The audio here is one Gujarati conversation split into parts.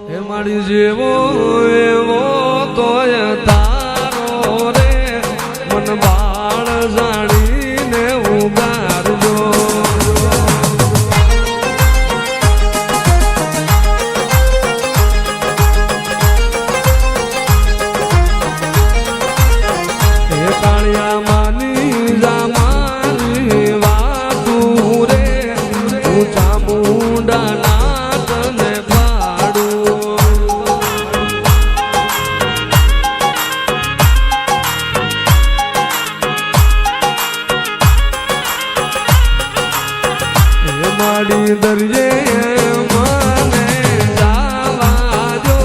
હે મારી જેવો એવો તોય તારો રે મન બાળ જાણીને ઉગારજો હે કાળિયા માની જામાની વાતું રે ઊંચા મુંડાના દરિયે મને જાવા જો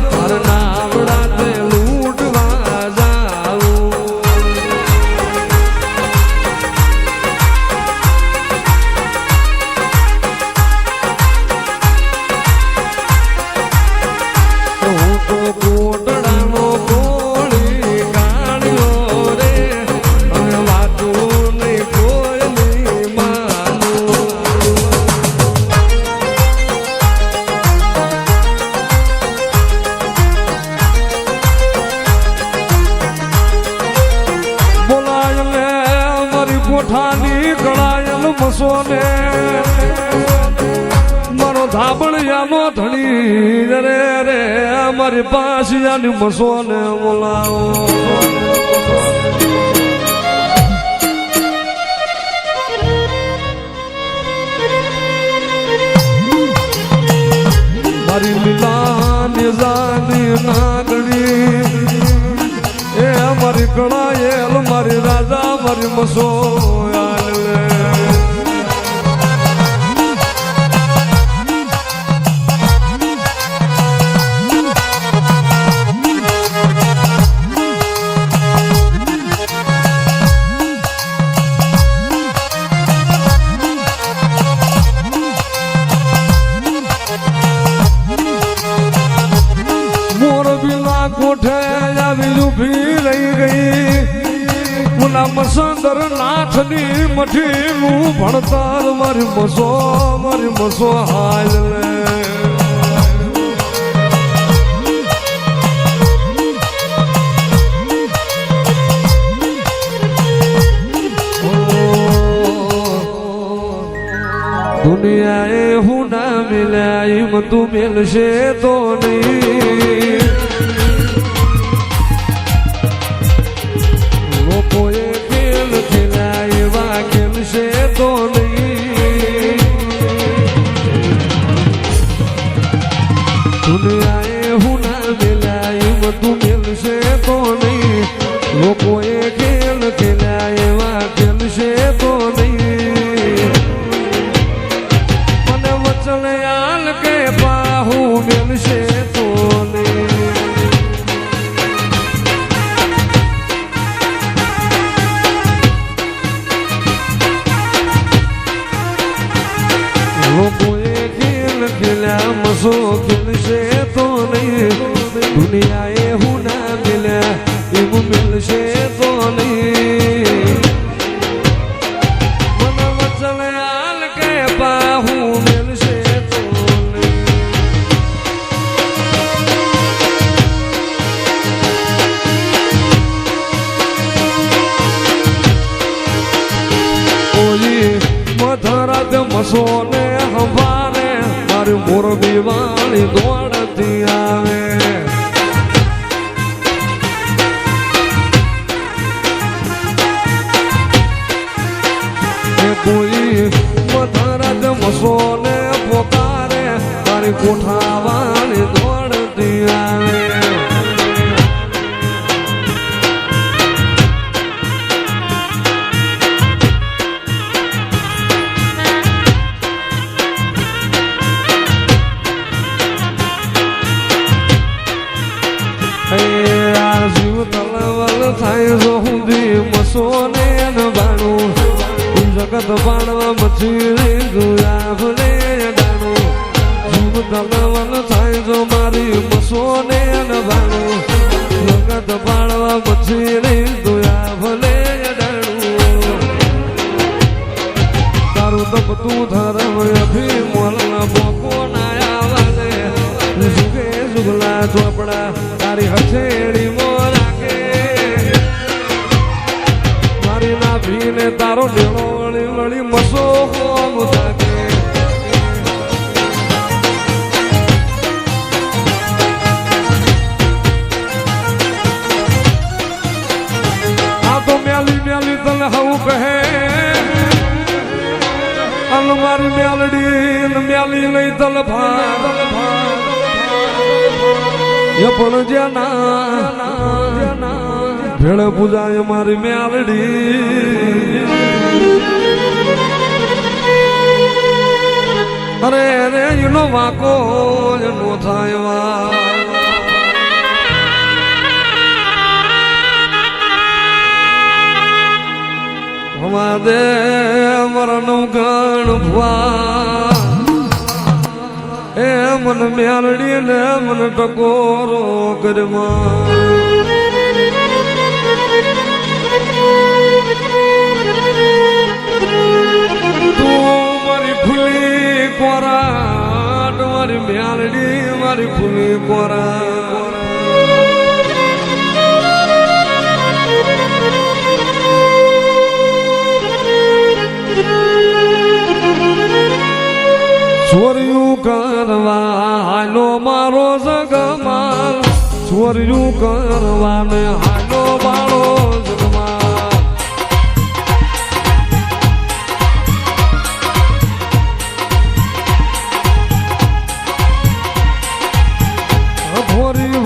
મારા નાવડા તે લૂંટવા જાઉં હું તો કોટડાનો કોળી કાઢ્યો રે અને વાતું નહીં કોઈ નહીં માનું કોઠાની કળાયલ મસોને મારો ધાબળિયાનો ધણી રે રે મારી પાસિયાની મસોને બોલાવો મારી લીલાની જાની નાગણી એ મારી કળાયેલ મારી રાજા મારી મસો કોઠે આવી ઉભી રહી ગઈ મુના મસંદર નાથની મઠીનું ભણતર મારી મસો હાલ દુનિયાએ હું ના મિલાય તું મિલશે તો નહીં દુનિયાએ હું ના મિલાય તું મિલશે તો નહીં લોકોએ ખેલ ખેલ્યા એવા ખેલશે તો નહીં મને વચન યાલ કે પાહું મિલશે તો નહીં લોકોએ ખેલ ખેલ્યા મસો ખેલશે તો નહીં દુનિયાએ હું ના મિલ્યા એવું મિલશે તો નહીં મને વચન હાલ કે પાહું મિલશે તો નહીં ઓલી મધરાત મસોને હવારે મારી મોરબી વાળી દોડતી આવે કોઈ મધરાત મસોને પોકારે મારી કોઠા વાળી દોડતી આવે જીવ તલવલ થાય જો હુંદી મસોને બાણું જગત બાણવા મથી જોયા ભલે ડાણું જીવ તલવલ થાય જો મારી મસોને બાણું જગત બાણવા મથી જોયા ભલે ડાણું તારું તપ તું ધરમ અભી મોલ બોકો ના આવે ચોપડા ચોપડા તારી હથેળી મોર રાખે મારી નાભીને તારો ઢેળો વળી વળી મસો હોમ થાકે આ તો મેલી મેલી તને હવું કહે અન મારી મેલડી મેલી લઈ તલ ભા એ પણ જ્યાં ભેળ પૂજાય મારી મેલડી અરે રે એનો વાકો નો થાય વા હમાદે મરનું ગણ ભવા એ મન મેલડી ને મન ટકોરો કરમાં તું મારી ખુલ્લી કોરાટ મારી મેલડી મારી ખુલ્લી કોરાટ ચોર્યું કરવા હાલો મારો જગમાલ ચોર્યું કરવા ને હાલો મારો જગમાલ ભોરી